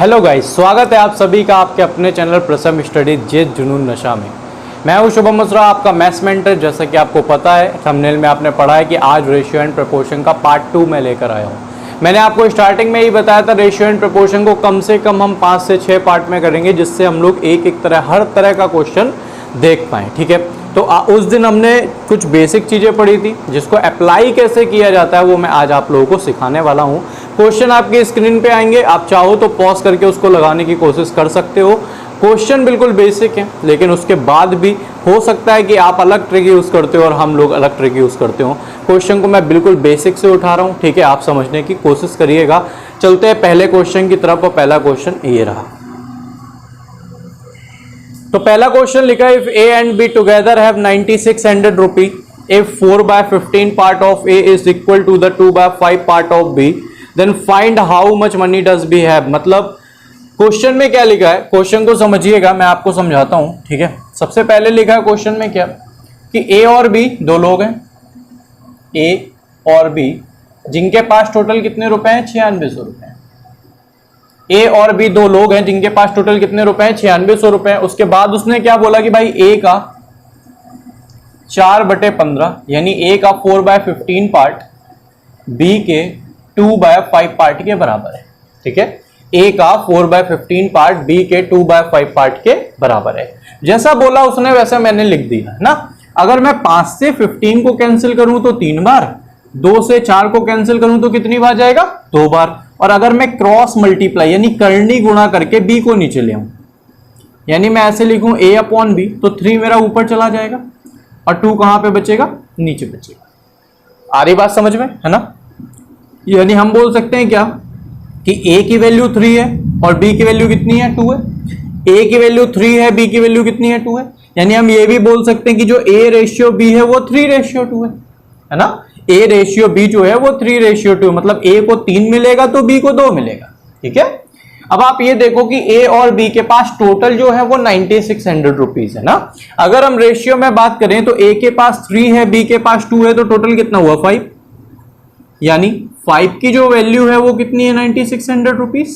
Hello guys, स्वागत है आप सभी का आपके अपने चैनल प्रसम स्टडी जेद जुनून नशा में। मैं हूं शुभम मसरा, आपका मैथ्स मेंटर। जैसा कि आपको पता है, थंबनेल में आपने पढ़ा है कि आज रेशियो एंड प्रपोर्शन का पार्ट 2 मैं लेकर आया हूं। मैंने आपको स्टार्टिंग में ही बताया था रेशियो एंड प्रपोर्शन को कम से कम हम 5 से 6 पार्ट में करेंगे, जिससे हम लोग हर तरह का क्वेश्चन देख पाएँ। ठीक है, तो उस दिन हमने कुछ बेसिक चीज़ें पढ़ी थी, जिसको अप्लाई कैसे किया जाता है वो मैं आज आप लोगों को सिखाने वाला हूँ। क्वेश्चन आपके स्क्रीन पे आएंगे, आप चाहो तो पॉज करके उसको लगाने की कोशिश कर सकते हो। क्वेश्चन बिल्कुल बेसिक है, लेकिन उसके बाद भी हो सकता है कि आप अलग ट्रिक यूज़ करते हो और हम लोग अलग ट्रिक यूज़ करते हो। क्वेश्चन को मैं बिल्कुल बेसिक से उठा रहा हूँ, ठीक है, आप समझने की कोशिश करिएगा। चलते हैं पहले क्वेश्चन की तरफ, और पहला क्वेश्चन ये रहा। तो पहला क्वेश्चन लिखा है, if A and B together have 9600 rupee, if 4/15 part of A is equal to the 2/5 part of B, then find how much money does B have. मतलब क्वेश्चन में क्या लिखा है, क्वेश्चन को समझिएगा, मैं आपको समझाता हूं। ठीक है, सबसे पहले लिखा है क्वेश्चन में क्या कि ए और बी दो लोग हैं, ए और बी, जिनके पास टोटल कितने रुपए हैं, 9600 रुपए हैं। ए और बी दो लोग हैं जिनके पास टोटल कितने रुपए हैं, 9600 रुपए हैं। उसके बाद उसने क्या बोला कि भाई ए का 4/15 यानी ए का 4/15 पार्ट बी के 2/5 पार्ट के बराबर है। ठीक है, ए का 4/15 पार्ट बी के 2/5 पार्ट के बराबर है। जैसा बोला उसने वैसा मैंने लिख दिया है ना। अगर मैं 5 से 15 को कैंसिल करूं तो 3 बार, 2 से 4 को कैंसिल करूं तो कितनी बार जाएगा, 2 बार। और अगर मैं क्रॉस मल्टीप्लाई यानी करनी गुणा करके बी को नीचे ले आऊं, यानी मैं ऐसे लिखूं a अपॉन बी, तो 3 मेरा ऊपर चला जाएगा और 2 कहां पे बचेगा, नीचे बचेगा। आ रही बात समझ में, है ना। यानी हम बोल सकते हैं क्या कि a की वैल्यू 3 है और b की वैल्यू कितनी है, 2 है। a की वैल्यू 3 है, b की वैल्यू कितनी है, 2 है। यानी हम ये भी बोल सकते हैं कि जो a रेशियो b है वो 3:2 है ना। a रेशियो b जो है वो 3:2, मतलब a को 3 मिलेगा तो b को 2 मिलेगा। ठीक है, अब आप ये देखो कि a और b के पास टोटल जो है वो 9600 रुपीज है ना। अगर हम रेशियो में बात करें तो a के पास 3 है, b के पास 2 है, तो टोटल कितना हुआ, 5। यानी 5 की जो वैल्यू है वो कितनी है, 9600 रुपीज।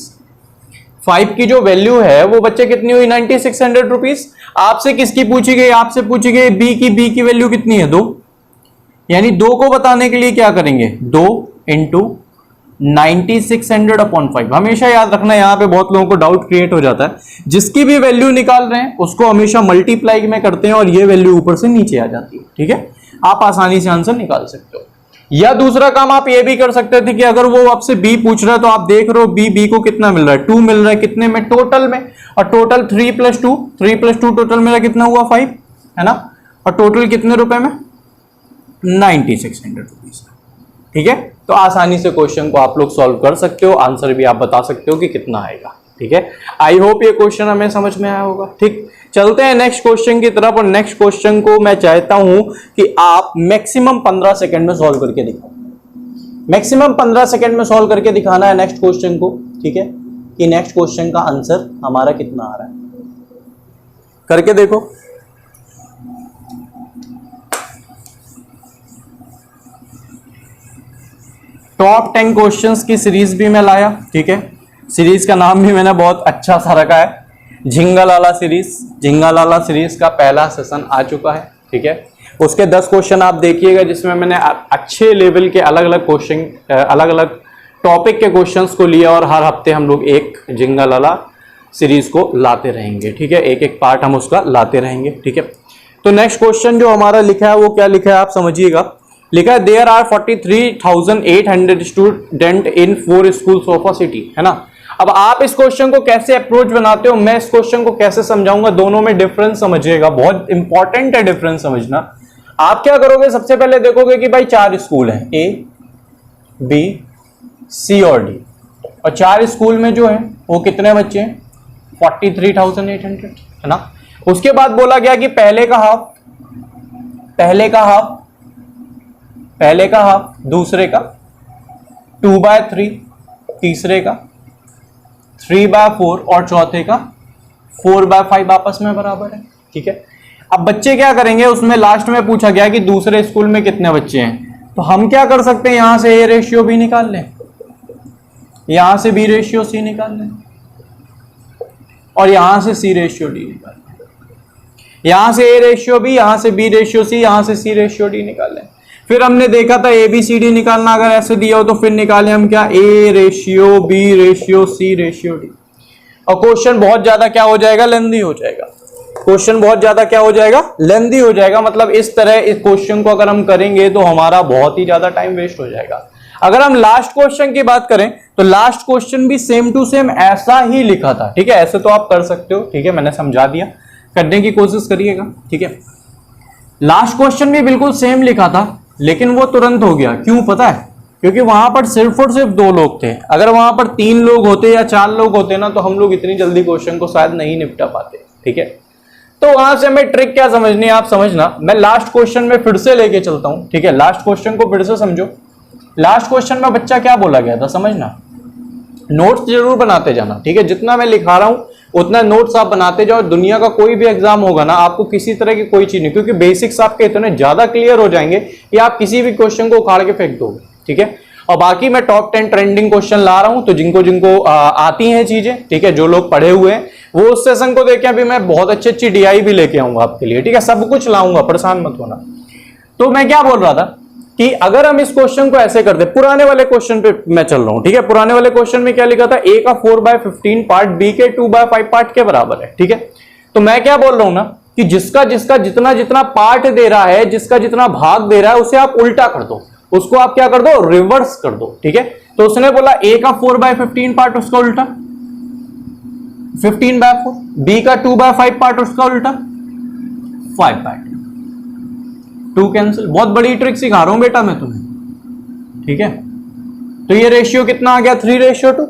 5 की जो वैल्यू है वो बच्चे कितनी हुई, 9600 रुपीज। आपसे किसकी पूछी गई, आपसे पूछी गई b की वैल्यू कितनी है, 2। यानी 2 को बताने के लिए क्या करेंगे, 2 इंटू 9600 अपॉन 5। हमेशा याद रखना, यहां पे बहुत लोगों को डाउट क्रिएट हो जाता है। जिसकी भी वैल्यू निकाल रहे हैं उसको हमेशा मल्टीप्लाई में करते हैं और ये वैल्यू ऊपर से नीचे आ जाती है। ठीक है, आप आसानी से आंसर निकाल सकते हो। या दूसरा काम आप ये भी कर सकते थे कि अगर वो आपसे बी पूछ रहा है तो आप देख रहे हो बी को कितना मिल रहा है, 2 मिल रहा है। कितने में, टोटल में। और टोटल 3+2 टोटल मेरा कितना हुआ, 5 है ना। और टोटल कितने रुपए में, 9600 रुपीज। ठीक है, तो आसानी से क्वेश्चन को आप लोग सॉल्व कर सकते हो, आंसर भी आप बता सकते हो कि कितना आएगा। ठीक है, आई होप ये क्वेश्चन हमें समझ में आया होगा। ठीक, चलते हैं नेक्स्ट क्वेश्चन की तरफ। और नेक्स्ट क्वेश्चन को मैं चाहता हूं कि आप मैक्सिमम 15 सेकंड में सॉल्व करके दिखाओ। मैक्सिमम 15 सेकंड में सॉल्व करके दिखाना है नेक्स्ट क्वेश्चन को। ठीक है, कि नेक्स्ट क्वेश्चन का आंसर हमारा कितना आ रहा है, करके देखो। टॉप 10 क्वेश्चंस की सीरीज भी मैं लाया। ठीक है, सीरीज का नाम भी मैंने बहुत अच्छा सा रखा है, झिंगालाला सीरीज। झिंगालाला सीरीज का पहला सेशन आ चुका है। ठीक है, उसके 10 क्वेश्चन आप देखिएगा, जिसमें मैंने अच्छे लेवल के अलग अलग क्वेश्चन, अलग अलग टॉपिक के क्वेश्चंस को लिया, और हर हफ्ते हम लोग एक झिंगालाला सीरीज को लाते रहेंगे। ठीक है, एक एक पार्ट हम उसका लाते रहेंगे। ठीक है, तो नेक्स्ट क्वेश्चन जो हमारा लिखा है वो क्या लिखा है, आप समझिएगा। लिखा है there are 43,800 student in 4 schools of a city, है ना। अब आप इस क्वेश्चन को कैसे अप्रोच बनाते हो, मैं इस क्वेश्चन को कैसे समझाऊंगा, दोनों में डिफरेंस समझिएगा। बहुत इंपॉर्टेंट है डिफरेंस समझना। आप क्या करोगे, सबसे पहले देखोगे कि भाई 4 स्कूल हैं, ए बी सी और डी, और 4 स्कूल में जो है वो कितने बच्चे हैं, 43,800, है ना। उसके बाद बोला गया कि पहले का हाफ, दूसरे का 2/3, तीसरे का 3/4 और चौथे का 4/5 आपस में बराबर है। ठीक है, अब बच्चे क्या करेंगे, उसमें लास्ट में पूछा गया कि दूसरे स्कूल में कितने बच्चे हैं, तो हम क्या कर सकते हैं, यहां से ए रेशियो बी निकाल लें, यहां से बी रेशियो सी निकाल लें। और यहां से सी रेशियो डी निकाल लें, यहां से ए रेशियो बी, यहां से बी रेशियो सी, यहां से सी रेशियो डी निकाल लें। फिर हमने देखा था ए बी सी डी निकालना, अगर ऐसे दिया हो तो फिर निकालें हम क्या, A ratio B ratio C ratio D. और क्वेश्चन बहुत ज्यादा क्या हो जाएगा, लेंथी हो जाएगा। क्वेश्चन बहुत ज्यादा क्या हो जाएगा, लेंथी हो जाएगा। मतलब इस तरह इस क्वेश्चन को अगर हम करेंगे तो हमारा बहुत ही ज्यादा टाइम वेस्ट हो जाएगा। अगर हम लास्ट क्वेश्चन की बात करें तो लास्ट क्वेश्चन भी सेम टू सेम ऐसा ही लिखा था, ठीक है। ऐसे तो आप कर सकते हो, ठीक है, मैंने समझा दिया, करने की कोशिश करिएगा, ठीक है। लास्ट क्वेश्चन भी बिल्कुल सेम लिखा था, लेकिन वो तुरंत हो गया। क्यों पता है, क्योंकि वहां पर सिर्फ और सिर्फ 2 लोग थे। अगर वहां पर 3 लोग होते या 4 लोग होते ना, तो हम लोग इतनी जल्दी क्वेश्चन को शायद नहीं निपटा पाते, ठीक है। तो वहां से हमें ट्रिक क्या समझनी है, आप समझना। मैं लास्ट क्वेश्चन में फिर से लेके चलता हूं, ठीक है। लास्ट क्वेश्चन को फिर से समझो। लास्ट क्वेश्चन में बच्चा क्या बोला गया था, समझना। नोट्स जरूर बनाते जाना, ठीक है। जितना मैं लिखा रहा हूं उतना नोट्स आप बनाते जाओ। दुनिया का कोई भी एग्जाम होगा ना, आपको किसी तरह की कोई चीज नहीं, क्योंकि बेसिक्स आपके इतने ज्यादा क्लियर हो जाएंगे कि आप किसी भी क्वेश्चन को उखाड़ के फेंक दोगे, ठीक है। और बाकी मैं टॉप 10 ट्रेंडिंग क्वेश्चन ला रहा हूं, तो जिनको जिनको आती हैं चीजें, ठीक है, जो लोग पढ़े हुए हैं वो उस सेशन को देखें। अभी मैं बहुत अच्छी अच्छी डीआई भी लेके आऊंगा आपके लिए, ठीक है, सब कुछ लाऊंगा, परेशान मत होना। तो मैं क्या बोल रहा था कि अगर हम इस क्वेश्चन को ऐसे कर दे, पुराने वाले क्वेश्चन पे मैं चल रहा हूं, ठीक है। पुराने वाले क्वेश्चन में क्या लिखा था, ए का 4/15 पार्ट बी के 2/5 पार्ट के बराबर है, ठीक है। तो मैं क्या बोल रहा हूं ना कि जिसका जिसका जितना जितना पार्ट दे रहा है, जिसका जितना भाग दे रहा है, उसे आप उल्टा कर दो, उसको आप क्या कर दो, रिवर्स कर दो, ठीक है। तो उसने बोला ए का 4/15 पार्ट, उसका उल्टा 15/4, बी का 2/5 पार्ट, उसका उल्टा 5 पार्ट। 2 कैंसिल। बहुत बड़ी ट्रिक सिखा रहा हूं बेटा मैं तुम्हें, ठीक है। तो ये रेशियो कितना आ गया, 3:2।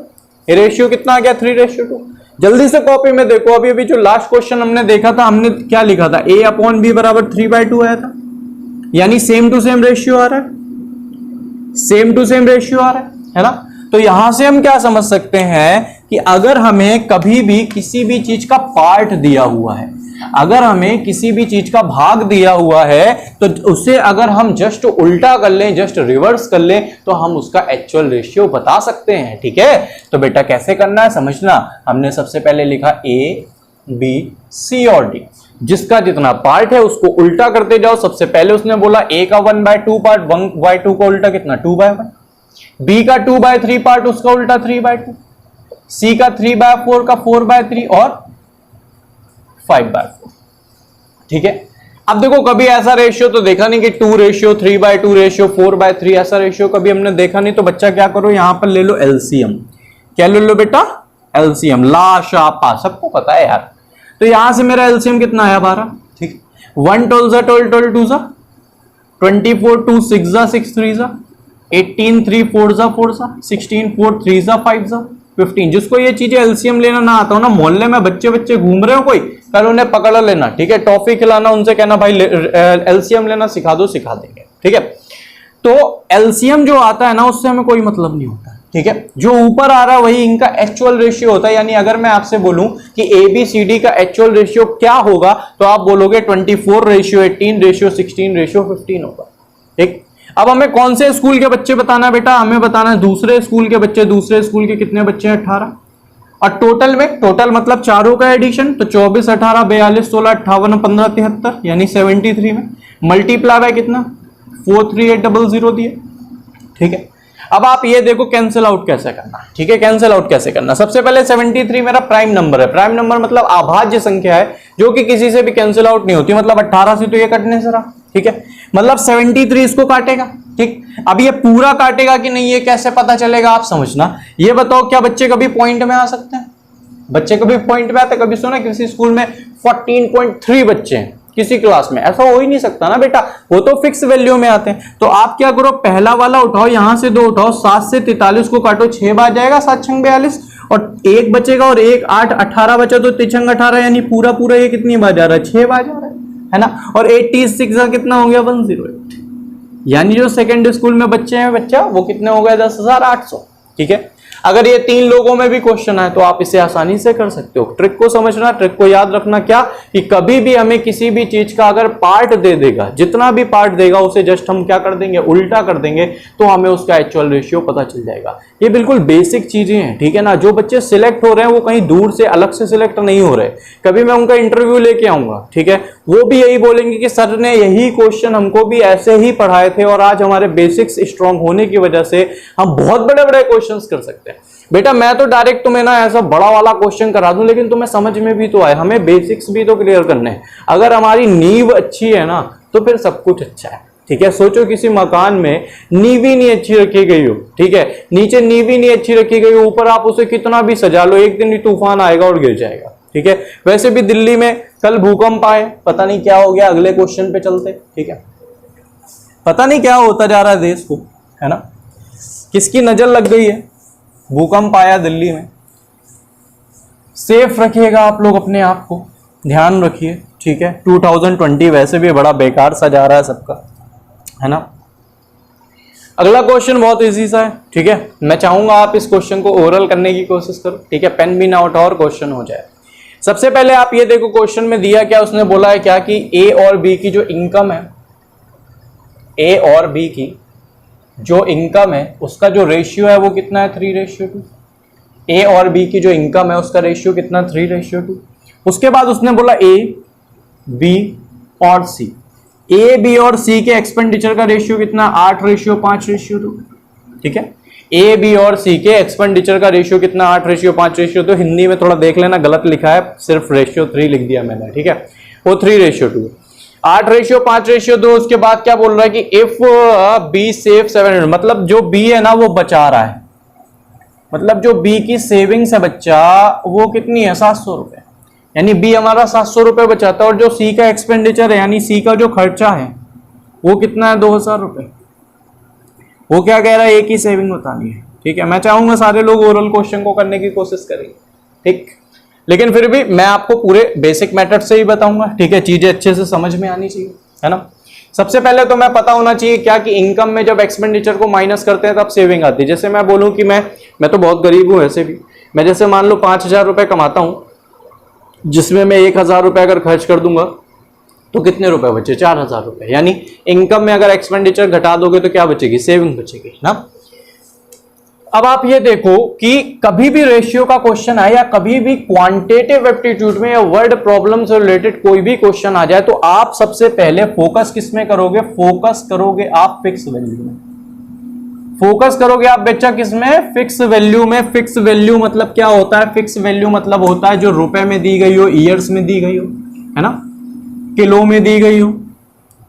ये रेशियो कितना आ गया, 3:2। जल्दी से कॉपी में देखो, अभी अभी जो लास्ट क्वेश्चन हमने देखा था, हमने क्या लिखा था, a/b बराबर 3/2 आया था, यानी सेम टू सेम रेशियो आ रहा है, सेम टू सेम रेशियो आ रहा है ना। तो यहां से हम क्या समझ सकते हैं कि अगर हमें कभी भी किसी भी चीज का पार्ट दिया हुआ है, अगर हमें किसी भी चीज का भाग दिया हुआ है, तो उसे अगर हम जस्ट उल्टा कर लें, जस्ट रिवर्स कर लें, तो हम उसका एक्चुअल रेशियो बता सकते हैं, ठीक है। तो बेटा कैसे करना है समझना। हमने सबसे पहले लिखा ए बी सी और डी, जिसका जितना पार्ट है उसको उल्टा करते जाओ। सबसे पहले उसने बोला ए का 1/2 पार्ट, 1/2 का उल्टा कितना, 2/1, बी का 2/3 पार्ट, उसका उल्टा 3/2, सी का 3/4 का 4/3 और 5/4, ठीक है। अब देखो कभी ऐसा रेशियो तो देखा नहीं कि 2:, 3/2 रेशियो, 4/3, ऐसा रेशियो कभी हमने देखा नहीं। तो बच्चा क्या करो, यहां पर ले लो एलसीएम। क्या ले लो बेटा, एलसीएम, लाशापा, सबको पता है यार। तो यहां से मेरा एलसीएम कितना आया, 12, ठीक। 1 12 12 12 2 24, 2 6 6 3 18 3 4 4 16 4 3 5 15। जिसको ये चीजें एलसीएम लेना ना आता हो ना, मोहल्ले में बच्चे बच्चे घूम रहे हो कोई, कल उन्हें पकड़ लेना, ठीक है। टॉफी खिलाना, उनसे कहना भाई एलसीएम लेना सिखा दो, सिखा देंगे, ठीक है। तो एलसीएम जो आता है ना, उससे हमें कोई मतलब नहीं होता, ठीक है। जो ऊपर आ रहा है वही इनका एक्चुअल रेशियो होता है। यानी अगर मैं आपसे बोलूं कि ABCD का एक्चुअल रेशियो क्या होगा, तो आप बोलोगे 24:18 16:15 होगा, ठीक। अब हमें कौन से स्कूल के बच्चे बताना है बेटा, हमें बताना है दूसरे स्कूल के बच्चे। दूसरे स्कूल के कितने बच्चे हैं, 18। और टोटल में, टोटल मतलब चारों का एडिशन, तो 24 18 42 16 58 15 73, यानी 73 में मल्टीप्लाई बाय कितना, 43800 दिए, ठीक है। अब आप ये देखो कैंसिल आउट कैसे करना, ठीक है। कैंसिल आउट कैसे करना, सबसे पहले 73 मेरा प्राइम नंबर है। प्राइम नंबर मतलब अभाज्य संख्या है, जो कि किसी से भी कैंसिल आउट नहीं होती। मतलब 18 से तो ये कटने से रहा, ठीक है। मतलब 73 इसको काटेगा, ठीक। अब ये पूरा काटेगा कि नहीं, ये कैसे पता चलेगा, आप समझना। ये बताओ, क्या बच्चे कभी पॉइंट में आ सकते हैं, बच्चे कभी पॉइंट में आते, कभी सुना किसी स्कूल में 14.3 बच्चे हैं किसी क्लास में, ऐसा हो ही नहीं सकता ना बेटा, वो तो फिक्स वैल्यू में आते हैं। तो आप क्या करो, पहला वाला उठाओ, यहां से 2 उठाओ, 7 से 43 को काटो, 6 बार जाएगा, 7 छंग 42, और 1 बचेगा, और 1 8 18 बचा, तो 3 छंग 18, यानी पूरा पूरा ये कितनी बार जा रहा है, 6 बार जा रहा है ना। और 86 का कितना हो गया, 108। यानी जो सेकेंड स्कूल में बच्चे हैं बच्चा, वो कितने हो गए, 10,800, ठीक है। अगर ये 3 लोगों में भी क्वेश्चन आए तो आप इसे आसानी से कर सकते हो। ट्रिक को समझना, ट्रिक को याद रखना क्या कि कभी भी हमें किसी भी चीज का अगर पार्ट दे देगा, जितना भी पार्ट देगा उसे जस्ट हम क्या कर देंगे, उल्टा कर देंगे, तो हमें उसका एक्चुअल रेशियो पता चल जाएगा। ये बिल्कुल बेसिक चीजें हैं, ठीक है ना। जो बच्चे सिलेक्ट हो रहे हैं वो कहीं दूर से अलग से सिलेक्ट नहीं हो रहे। कभी मैं उनका इंटरव्यू लेके आऊंगा, ठीक है, वो भी यही बोलेंगे कि सर ने यही क्वेश्चन हमको भी ऐसे ही पढ़ाए थे और आज हमारे बेसिक्स स्ट्रांग होने की वजह से हम बहुत बड़े बड़े क्वेश्चंस कर सकते हैं। बेटा मैं तो डायरेक्ट तुम्हें ना ऐसा बड़ा वाला क्वेश्चन करा दूं, लेकिन तुम्हें समझ में भी तो आए, हमें बेसिक्स भी तो क्लियर करने हैं। अगर हमारी नींव अच्छी है ना तो फिर सब कुछ अच्छा है, ठीक है। सोचो किसी मकान में नींव ही नहीं अच्छी रखी गई हो, ठीक है, नीचे नींव ही नहीं अच्छी रखी गई हो, ऊपर आप उसे कितना भी सजा लो, एक दिन ही तूफान आएगा और गिर जाएगा, ठीक है। वैसे भी दिल्ली में कल भूकंप आए, पता नहीं क्या हो गया। अगले क्वेश्चन पे चलते, ठीक है। पता नहीं क्या होता जा रहा है देश को, है ना, किसकी नजर लग गई है, भूकंप आया दिल्ली में। सेफ रखिएगा आप लोग अपने आप को, ध्यान रखिए, ठीक है। 2020 वैसे भी बड़ा बेकार सा जा रहा है सबका, है ना। अगला क्वेश्चन बहुत इजी सा है, ठीक है। मैं चाहूंगा आप इस क्वेश्चन को ओरल करने की कोशिश करो, ठीक है, पेन भी ना उठाओ और क्वेश्चन हो जाए। सबसे पहले आप ये देखो क्वेश्चन में दिया क्या, उसने बोला है क्या कि ए और बी की जो इनकम है, ए और बी की जो इनकम है उसका जो रेशियो है वो कितना है, 3:2। ए और बी की जो इनकम है उसका रेशियो कितना, 3:2। उसके बाद उसने बोला ए, बी और सी, ए, बी और सी के एक्सपेंडिचर का रेशियो कितना, 8:5:2, ठीक है। ए, बी और सी के एक्सपेंडिचर का रेशियो कितना, 8:5:2। हिंदी में थोड़ा देख लेना, गलत लिखा है, सिर्फ रेशियो 3 लिख दिया मैंने, ठीक है, वो 3:2, 8:5:2। उसके बाद क्या बोल रहा है कि इफ बी सेव 700, मतलब जो बी है ना वो बचा रहा है, मतलब जो बी की सेविंग्स है बच्चा वो कितनी है, 700 रुपए, यानी बी हमारा 700 रुपए बचाता है। और जो सी का एक्सपेंडिचर है यानी सी का जो खर्चा है वो कितना है, 2000 रुपए। वो क्या कह रहा है, एक ही सेविंग बतानी है, ठीक है। मैं चाहूंगा सारे लोग ओरल क्वेश्चन को करने की कोशिश करेंगे, ठीक, लेकिन फिर भी मैं आपको पूरे बेसिक मेथड से ही बताऊंगा, ठीक है। चीजें अच्छे से समझ में आनी चाहिए, है ना। सबसे पहले तो मैं पता होना चाहिए क्या कि इनकम में जब एक्सपेंडिचर को माइनस करते हैं तब सेविंग आती है। जैसे मैं बोलूं कि मैं तो बहुत गरीब हूं ऐसे भी, मैं जैसे मान लो 5000 रुपए कमाता हूं, जिसमें मैं 1000 रुपए अगर खर्च कर दूंगा तो कितने रुपए बचे, 4000 रुपए। यानी इनकम में अगर एक्सपेंडिचर घटा दोगे तो क्या बचेगी, सेविंग बचेगी ना। अब आप ये देखो कि कभी भी रेशियो का क्वेश्चन आए या कभी भी क्वांटिटेटिव एप्टीट्यूड में या वर्ड प्रॉब्लम से रिलेटेड कोई भी क्वेश्चन आ जाए तो आप सबसे पहले फोकस किस में करोगे, फोकस करोगे आप फिक्स वैल्यू में। फोकस करोगे आप बच्चा किस में, फिक्स वैल्यू में। फिक्स वैल्यू मतलब क्या होता है, फिक्स वैल्यू मतलब होता है जो रुपए में दी गई हो, ईयर्स में दी गई हो, है ना, किलो में दी गई हो,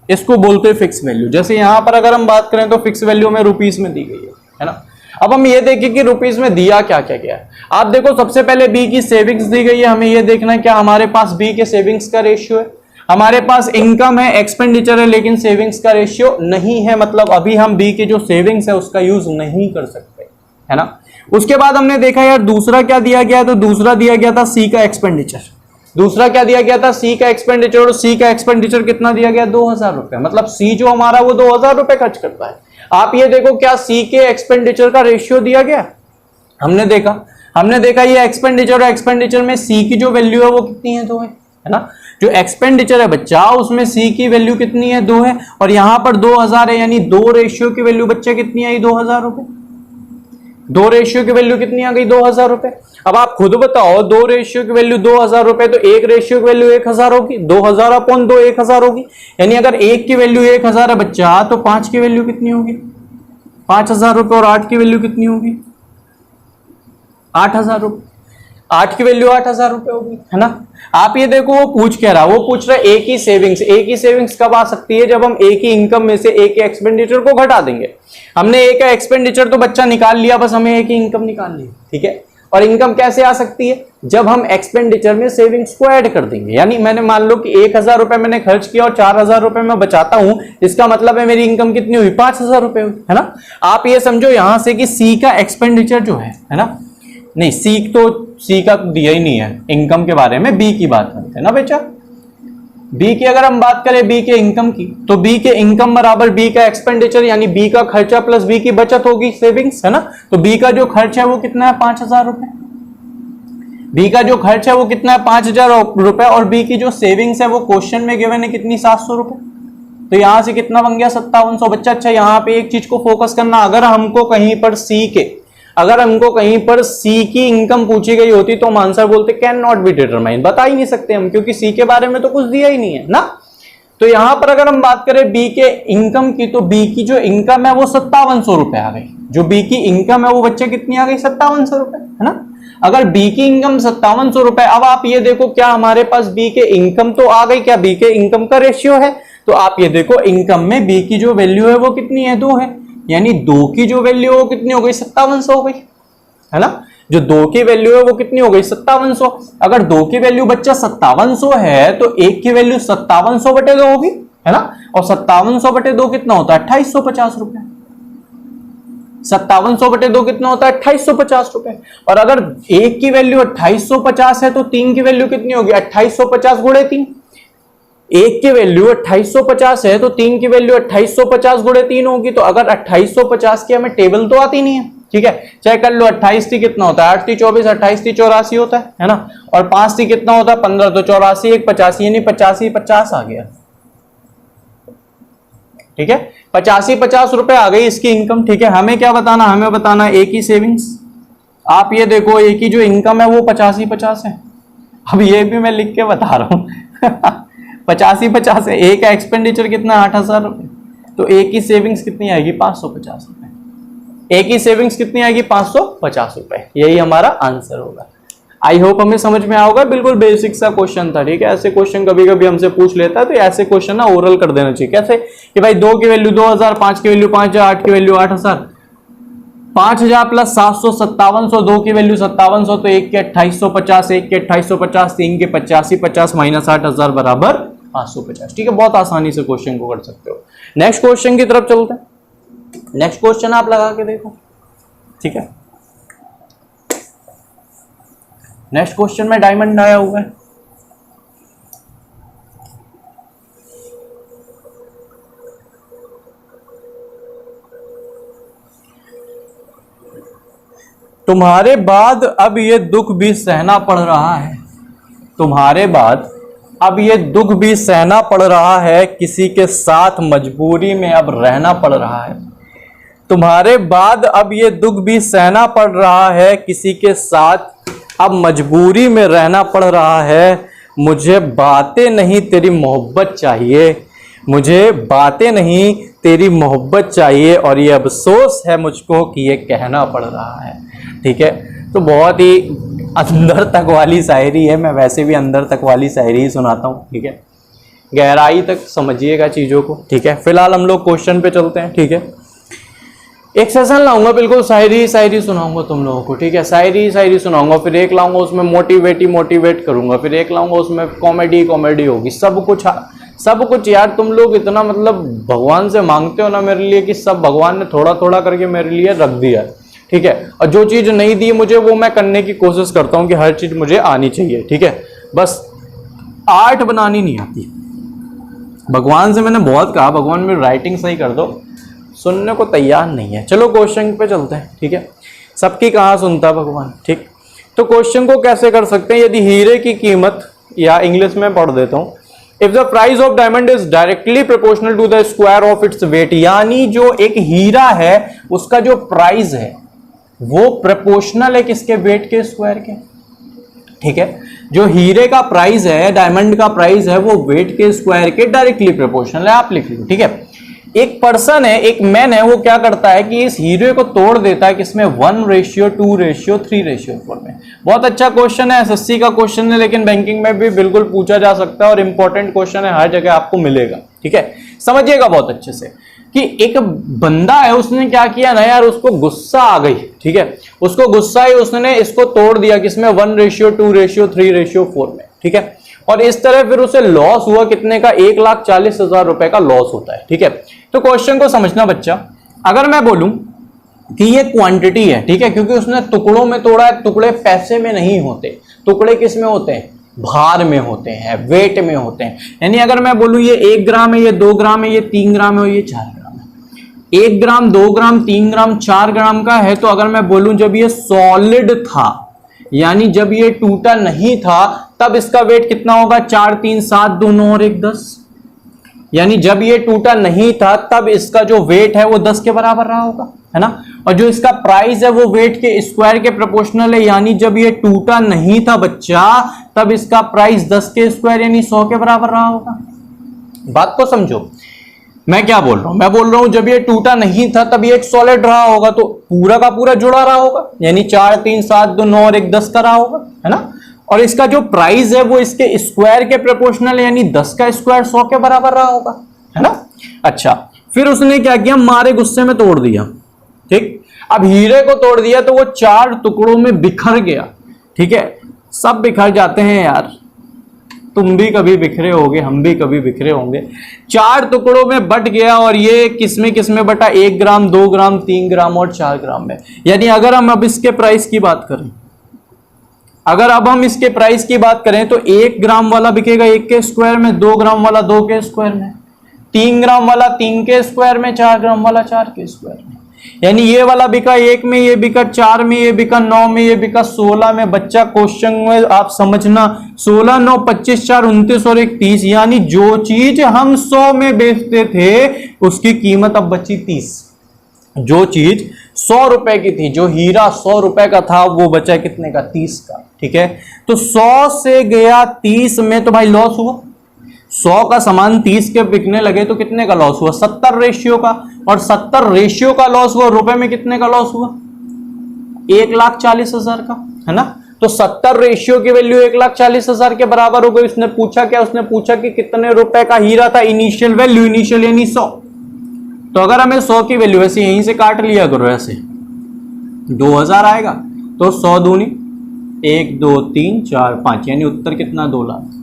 इसको बोलते हैं फिक्स वैल्यू। जैसे यहां पर अगर हम बात करें तो फिक्स वैल्यू में रुपीस में दी गई है ना। अब हम ये देखें कि रुपीस में दिया क्या क्या गया है। आप देखो सबसे पहले बी की सेविंग्स दी गई है, हमें ये देखना है क्या हमारे पास बी के सेविंग्स का रेशियो है। हमारे पास इनकम है, एक्सपेंडिचर है, लेकिन सेविंग्स का रेशियो नहीं है, मतलब अभी हम बी की जो सेविंग्स है उसका यूज नहीं कर सकते, है ना। उसके बाद हमने देखा यार दूसरा क्या दिया गया, तो दूसरा दिया गया था सी का एक्सपेंडिचर। दूसरा क्या दिया गया था, सी का एक्सपेंडिचर, और सी का एक्सपेंडिचर कितना दिया गया, 2000 रुपए। मतलब सी जो हमारा वो 2000 रुपए खर्च करता है। आप ये देखो क्या सी के एक्सपेंडिचर का रेशियो दिया गया, हमने देखा ये एक्सपेंडिचर, और एक्सपेंडिचर में सी की जो वैल्यू है वो कितनी है, 2 है ना। जो एक्सपेंडिचर है बच्चा उसमें सी की वैल्यू कितनी है, 2 है, और यहां पर 2000 है, यानी 2 रेशियो की वैल्यू बच्चा कितनी आई, 2000 रुपए। 2 रेशियो की वैल्यू कितनी आ गई, 2000 रुपए। अब आप खुद बताओ 2 रेशियो की वैल्यू 2000 रुपए, तो 1 रेशियो की वैल्यू 1000 होगी, 2000 अपॉन 2 1000 होगी। यानी अगर 1 की वैल्यू 1000 है बच्चा तो 5 की वैल्यू कितनी होगी, 5000 रुपए, और 8 की वैल्यू कितनी होगी, 8000 रुपए। 8 की वैल्यू 8000 रुपए होगी, है ना। आप ये देखो वो पूछ रहा है एक ही सेविंग्स। एक ही सेविंग्स कब आ सकती है, जब हम एक ही इनकम में से एक ही एक्सपेंडिचर को घटा देंगे। हमने एक एक्सपेंडिचर तो बच्चा निकाल लिया, बस हमें एक ही इनकम निकालनी है, ठीक है। और इनकम कैसे आ सकती है, जब हम एक्सपेंडिचर में सेविंग्स को ऐड कर देंगे। यानी मैंने मान लो कि 1000 रुपए मैंने खर्च किया और 4000 रुपए मैं बचाता हूं, इसका मतलब है मेरी इनकम कितनी हुई, 5000 रुपए हुई, है ना। आप ये समझो यहां से कि सी का एक्सपेंडिचर जो है ना, नहीं सी का दिया ही नहीं है इनकम के बारे में, बी की बात करते हैं ना बच्चा। बी की अगर हम बात करें बी के इनकम की, तो बी के इनकम बराबर बी का एक्सपेंडिचर, यानी बी का खर्चा प्लस बी की बचत होगी, सेविंग्स है ना। तो बी का जो खर्च है वो कितना है, 5,000 रुपए। बी का जो खर्च है वो कितना है, 5,000 रुपए, और बी की जो सेविंग्स है वो क्वेश्चन में गिवन है कितनी, 700 रुपए। तो यहां से कितना बन गया, 5700। बच्चा अच्छा यहाँ पे एक चीज को फोकस करना, अगर हमको कहीं पर सी की इनकम पूछी गई होती तो हम आंसर बोलते कैन नॉट बी डिटरमाइन, बता ही नहीं सकते हम, क्योंकि सी के बारे में तो कुछ दिया ही नहीं है ना। तो यहां पर अगर हम बात करें बी के इनकम की, तो बी की जो इनकम है वो 5700 रुपए आ गई। जो बी की इनकम है वो बच्चे कितनी आ गई, 5700 रुपए, है ना। अगर बी की इनकम 5700 रुपए, अब आप ये देखो क्या हमारे पास बी के इनकम तो आ गई, क्या बी के इनकम का रेशियो है, तो आप ये देखो इनकम में बी की जो वैल्यू है वो कितनी है, 2 है, यानी 2 की जो वैल्यू है वो कितनी हो गई, 5700 हो गई, है ना। जो 2 की वैल्यू है वो कितनी हो गई, 5700। अगर 2 की वैल्यू बच्चा 5700 है तो 1 की वैल्यू 5700 बटे 2 होगी, है ना। और 5700 बटे 2 कितना होता है, 2850 रुपए। 5700 बटे 2 कितना होता है, 2850 रुपए। और अगर 1 की वैल्यू 2850 है तो 3 की वैल्यू कितनी होगी, 2850 गुणे 3। 1 की वैल्यू 2850 है तो 3 की वैल्यू 2850 गुणे 3 होगी। तो अगर 2850 की हमें टेबल तो आती नहीं है, ठीक है, चाहे कर लो। 28 कितना होता है, 8 × 24, 28 × 84 होता है ना। और 5 कितना होता है, 15, तो 84 1 85, यानी 85 आ गया, ठीक है। 85 रुपए आ गई इसकी इनकम, ठीक है। हमें क्या बताना, हमें बताना ए की सेविंग्स। आप ये देखो ए की जो इनकम है वो 85 है। अब ये भी मैं लिख के बता रहा हूं 85 है। ए का एक्सपेंडिचर कितना, 8,000 रुपए। तो ए की सेविंग्स कितनी आएगी, 550 रुपए। ए की सेविंग्स कितनी आएगी, 550 रुपए। यही हमारा आंसर होगा। आई होप हमें समझ में आओगे, बिल्कुल बेसिक सा क्वेश्चन था, ठीक है। ऐसे क्वेश्चन कभी कभी हमसे पूछ लेता है, तो ऐसे क्वेश्चन ना ओरल कर देना चाहिए। कैसे कि भाई 2 की वैल्यू 2000, 5 की वैल्यू 5000, 8 की वैल्यू 8000, 5000 प्लस 700 5700, 2 की वैल्यू 5700, तो 1 के 2850, 1 के 2850, 3 के 8550 माइनस 8000 बराबर 550, ठीक है। बहुत आसानी से क्वेश्चन को कर सकते हो। नेक्स्ट क्वेश्चन की तरफ चलते हैं। नेक्स्ट क्वेश्चन आप लगा के देखो, ठीक है। नेक्स्ट क्वेश्चन में डायमंड आया हुआ है। तुम्हारे बाद अब ये दुख भी सहना पड़ रहा है, तुम्हारे बाद अब ये दुख भी सहना पड़ रहा है, किसी के साथ मजबूरी में अब रहना पड़ रहा है। तुम्हारे बाद अब ये दुख भी सहना पड़ रहा है, किसी के साथ अब मजबूरी में रहना पड़ रहा है। मुझे बातें नहीं तेरी मोहब्बत चाहिए, मुझे बातें नहीं तेरी मोहब्बत चाहिए, और ये अफसोस है मुझको कि ये कहना पड़ रहा है, ठीक है। तो बहुत ही अंदर तक वाली शायरी है, मैं वैसे भी अंदर तक वाली शायरी ही सुनाता हूँ, ठीक है। गहराई तक समझिएगा चीज़ों को, ठीक है। फिलहाल हम लोग क्वेश्चन पे चलते हैं, ठीक है। एक सेशन लाऊंगा, बिल्कुल शायरी सुनाऊंगा तुम लोगों को, ठीक है। शायरी सुनाऊंगा, फिर एक लाऊंगा उसमें मोटिवेट करूंगा, फिर एक लाऊंगा उसमें कॉमेडी होगी, सब कुछ यार। तुम लोग इतना मतलब भगवान से मांगते हो ना मेरे लिए, कि सब भगवान ने थोड़ा थोड़ा करके मेरे लिए रख दिया, ठीक है। और जो चीज़ नहीं दी मुझे वो मैं करने की कोशिश करता हूँ कि हर चीज़ मुझे आनी चाहिए, ठीक है। बस आर्ट बनानी नहीं आती। भगवान से मैंने बहुत कहा, भगवान मेरी राइटिंग सही कर दो, सुनने को तैयार नहीं है। चलो क्वेश्चन पे चलते हैं, ठीक है। सबकी कहाँ सुनता भगवान, ठीक। तो क्वेश्चन को कैसे कर सकते हैं, यदि हीरे की कीमत, या इंग्लिश में पढ़ देता हूँ, if the price of diamond is directly proportional to the square of its weight, यानी जो एक हीरा है उसका जो प्राइस है वो प्रोपोर्शनल है किसके, वेट के, स्क्वायर के, ठीक है। जो हीरे का प्राइस है, डायमंड का प्राइस है, वो वेट के स्क्वायर के डायरेक्टली प्रोपोर्शनल है, आप लिख लो, ठीक है। एक पर्सन है, एक मैन है, वो क्या करता है कि इस हीरे को तोड़ देता है किसमें, 1:2:3:4 में। बहुत अच्छा क्वेश्चन है, एसएससी का क्वेश्चन है, लेकिन बैंकिंग में भी बिल्कुल पूछा जा सकता है, और इंपॉर्टेंट क्वेश्चन है, हर जगह आपको मिलेगा, ठीक है। समझिएगा बहुत अच्छे से कि एक बंदा है, उसने क्या किया ना यार, उसको गुस्सा आ गई, ठीक है। उसको गुस्सा आई, उसने इसको तोड़ दिया किसमें, 1:2:3:4 में, ठीक है। और इस तरह फिर उसे लॉस हुआ कितने का, 1,40,000 रुपए का लॉस होता है, ठीक है। तो क्वेश्चन को समझना बच्चा, अगर मैं बोलूं कि ये क्वांटिटी है, ठीक है, क्योंकि उसने टुकड़ों में तोड़ा है, टुकड़े पैसे में नहीं होते, टुकड़े किस में होते हैं, भार में होते हैं, वेट में होते हैं। यानी अगर मैं बोलूं ये 1 ग्राम है, ये 2 ग्राम है, ये 3 ग्राम है और ये 4 ग्राम है। 1 ग्राम, 2 ग्राम, 3 ग्राम, 4 ग्राम का है, तो अगर मैं बोलूं जब ये सॉलिड था, यानी जब ये टूटा नहीं था, तब इसका वेट कितना होगा? 4 3 7 2 9 और 1 10। यानी जब ये टूटा नहीं था तब इसका जो वेट है वो 10 के बराबर रहा होगा, है ना। और जो इसका प्राइस है वो वेट के स्क्वायर के प्रोपोर्शनल है, यानी जब ये टूटा नहीं था बच्चा तब इसका प्राइस 10 के स्क्वायर यानी 100 के बराबर रहा होगा। बात को समझो, मैं क्या बोल रहा हूं? मैं बोल रहा हूं जब ये टूटा नहीं था तब ये एक सॉलिड रहा होगा, तो पूरा का पूरा जुड़ा रहा होगा, यानी 4 3 7 2 9 और 1 10 का रहा होगा, है ना। और इसका जो प्राइस है वो इसके स्क्वायर के प्रोपोर्शनल है, यानी 10 का स्क्वायर 100 के बराबर रहा होगा, है ना। अच्छा, फिर उसने क्या किया? मारे गुस्से में तोड़ दिया, ठीक। अब हीरे को तोड़ दिया तो वो 4 टुकड़ों में बिखर गया, ठीक है। सब बिखर जाते हैं यार, तुम भी कभी बिखरे होगे, हम भी कभी बिखरे होंगे। 4 टुकड़ों में बट गया, और ये किसमें बटा? 1 ग्राम, 2 ग्राम, 3 ग्राम और 4 ग्राम में। यानी अगर हम अब इसके प्राइस की बात करें, अगर अब हम इसके प्राइस की बात करें तो 1 ग्राम वाला बिकेगा 1 के स्क्वायर में, 2 ग्राम वाला 2 के स्क्वायर में, 3 ग्राम वाला 3 के स्क्वायर में, 4 ग्राम वाला 4 के स्क्वायर में। यानी ये वाला बिका 1 में, ये बिका 4 में, ये बिका 9 में, ये बिका 16 में। बच्चा क्वेश्चन में आप समझना, 16 9 25 4 29 और 1 30, यानी जो चीज हम 100 में बेचते थे उसकी कीमत अब बची 30। जो चीज 100 रुपए की थी, जो हीरा 100 रुपए का था, वो बचा कितने का? 30 का, ठीक है। तो 100 से गया 30 में, तो भाई लॉस हुआ। 100 का सामान 30 के बिकने लगे तो कितने का लॉस हुआ? 70 रेशियो का। और 70 रेशियो का लॉस हुआ, रुपए में कितने का लॉस हुआ? 1,40,000 का, है ना। तो 70 रेशियो की वैल्यू 1,40,000 के बराबर हो गई। उसने पूछा क्या? उसने पूछा कि कितने रुपए का हीरा था, इनिशियल वैल्यू, इनिशियल यानी 100। तो अगर हमें 100 की वैल्यू ऐसे यहीं से काट लिया करो, ऐसे 2000 आएगा, तो 100 दूनी 1 2 3 4 5, यानी उत्तर कितना? 2 लाख।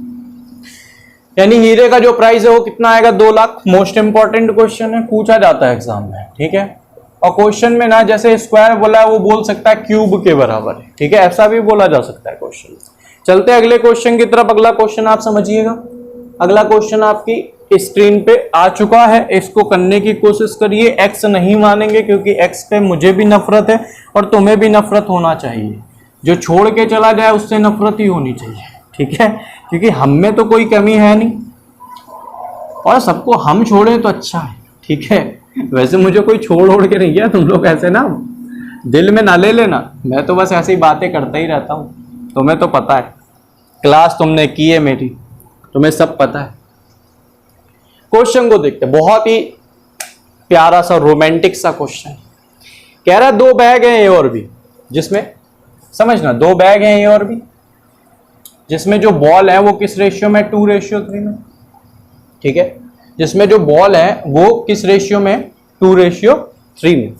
यानी हीरे का जो प्राइस है वो कितना आएगा? 2 लाख। मोस्ट इंपॉर्टेंट क्वेश्चन है, पूछा जाता है एग्जाम में, ठीक है। और क्वेश्चन में ना जैसे स्क्वायर बोला है वो बोल सकता है क्यूब के बराबर है, ठीक है, ऐसा भी बोला जा सकता है क्वेश्चन। चलते हैं अगले क्वेश्चन की तरफ। अगला क्वेश्चन आप समझिएगा। अगला क्वेश्चन आपकी स्क्रीन पे आ चुका है, इसको करने की कोशिश करिए। एक्स नहीं मानेंगे क्योंकि एक्स पे मुझे भी नफरत है और तुम्हें भी नफरत होना चाहिए। जो छोड़ के चला जाए उससे नफरत ही होनी चाहिए, ठीक है, क्योंकि हम में तो कोई कमी है नहीं और सबको हम छोड़े तो अच्छा है, ठीक है। वैसे मुझे कोई छोड़ ओढ़ के नहीं गया, तुम लोग ऐसे ना दिल में ना ले लेना, मैं तो बस ऐसी बातें करता ही रहता हूँ, तुम्हें तो पता है, क्लास तुमने की है मेरी, तुम्हें सब पता है। क्वेश्चन को देखते, बहुत ही प्यारा सा रोमांटिक सा क्वेश्चन। कह रहा है 2 बैग हैं ए और बी, जिसमें समझना 2 बैग हैं ए और बी, जिसमें जो बॉल है वो किस रेशियो में? 2:3 में, ठीक है। जिसमें जो बॉल है वो किस रेशियो में? 2:3 में।